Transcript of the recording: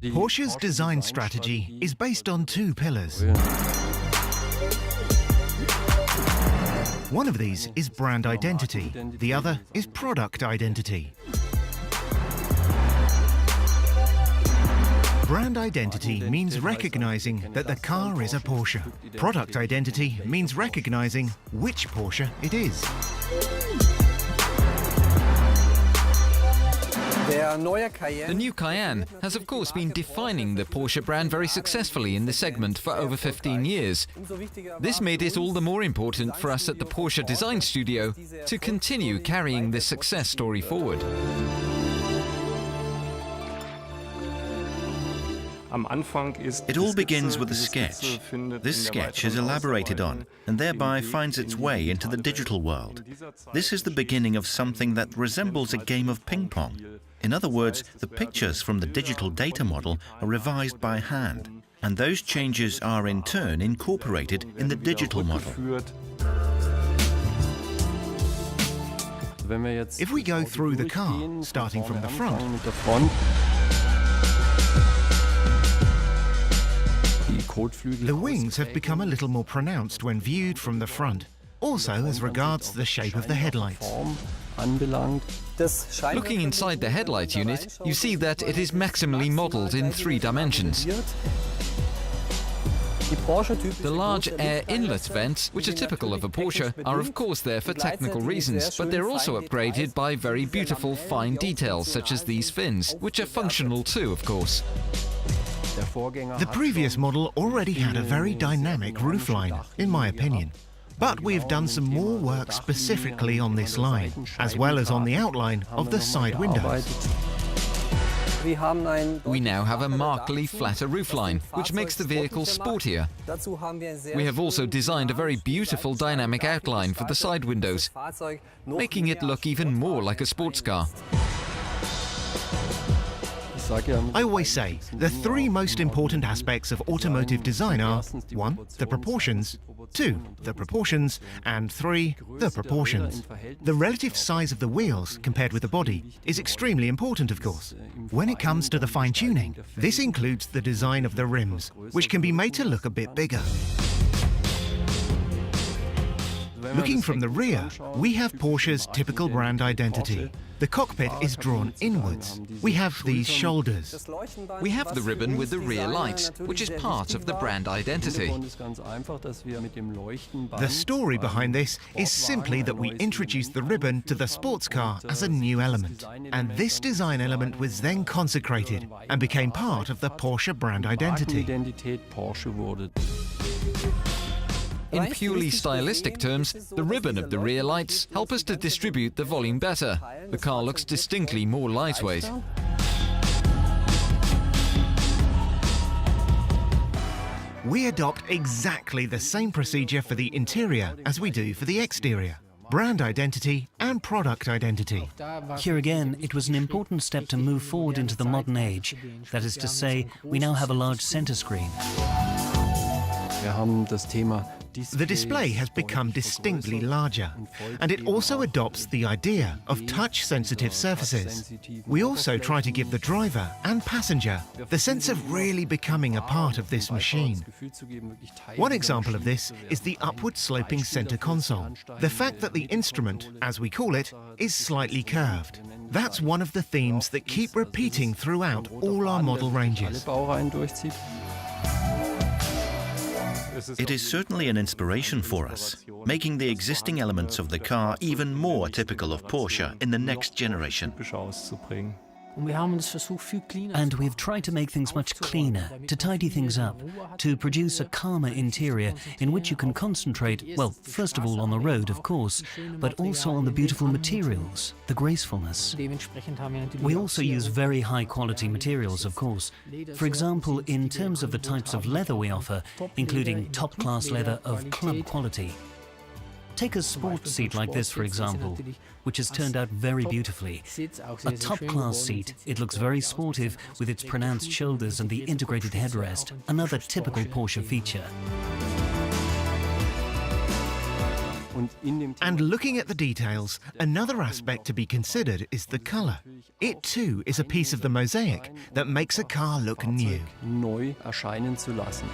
Porsche's design strategy is based on two pillars. One of these is brand identity, the other is product identity. Brand identity means recognizing that the car is a Porsche. Product identity means recognizing which Porsche it is. The new Cayenne has of course been defining the Porsche brand very successfully in the segment for over 15 years. This made it all the more important for us at the Porsche Design Studio to continue carrying this success story forward. It all begins with a sketch. This sketch is elaborated on and thereby finds its way into the digital world. This is the beginning of something that resembles a game of ping pong. In other words, the pictures from the digital data model are revised by hand, and those changes are in turn incorporated in the digital model. If we go through the car, starting from the front, the wings have become a little more pronounced when viewed from the front, also as regards the shape of the headlights. Looking inside the headlight unit, you see that it is maximally modeled in 3 dimensions. The large air inlet vents, which are typical of a Porsche, are of course there for technical reasons, but they're also upgraded by very beautiful fine details such as these fins, which are functional too, of course. The previous model already had a very dynamic roofline, in my opinion. But we've done some more work specifically on this line, as well as on the outline of the side windows. We now have a markedly flatter roofline, which makes the vehicle sportier. We have also designed a very beautiful dynamic outline for the side windows, making it look even more like a sports car. I always say the 3 most important aspects of automotive design are 1. The proportions, 2. The proportions, and 3. The proportions. The relative size of the wheels compared with the body is extremely important, of course. When it comes to the fine-tuning, this includes the design of the rims, which can be made to look a bit bigger. Looking from the rear, we have Porsche's typical brand identity. The cockpit is drawn inwards. We have these shoulders. We have the ribbon with the rear lights, which is part of the brand identity. The story behind this is simply that we introduced the ribbon to the sports car as a new element. And this design element was then consecrated and became part of the Porsche brand identity. In purely stylistic terms, the ribbon of the rear lights help us to distribute the volume better. The car looks distinctly more lightweight. We adopt exactly the same procedure for the interior as we do for the exterior. Brand identity and product identity. Here again, it was an important step to move forward into the modern age. That is to say, we now have a large center screen. The display has become distinctly larger, and it also adopts the idea of touch-sensitive surfaces. We also try to give the driver and passenger the sense of really becoming a part of this machine. One example of this is the upward-sloping center console. The fact that the instrument, as we call it, is slightly curved. That's one of the themes that keep repeating throughout all our model ranges. It is certainly an inspiration for us, making the existing elements of the car even more typical of Porsche in the next generation. And we've tried to make things much cleaner, to tidy things up, to produce a calmer interior in which you can concentrate, well, first of all on the road, of course, but also on the beautiful materials, the gracefulness. We also use very high-quality materials, of course. For example, in terms of the types of leather we offer, including top-class leather of club quality. Take a sports seat like this, for example, which has turned out very beautifully. A top-class seat, it looks very sportive with its pronounced shoulders and the integrated headrest, another typical Porsche feature. And looking at the details, another aspect to be considered is the colour. It too is a piece of the mosaic that makes a car look new. neu erscheinen zu lassen.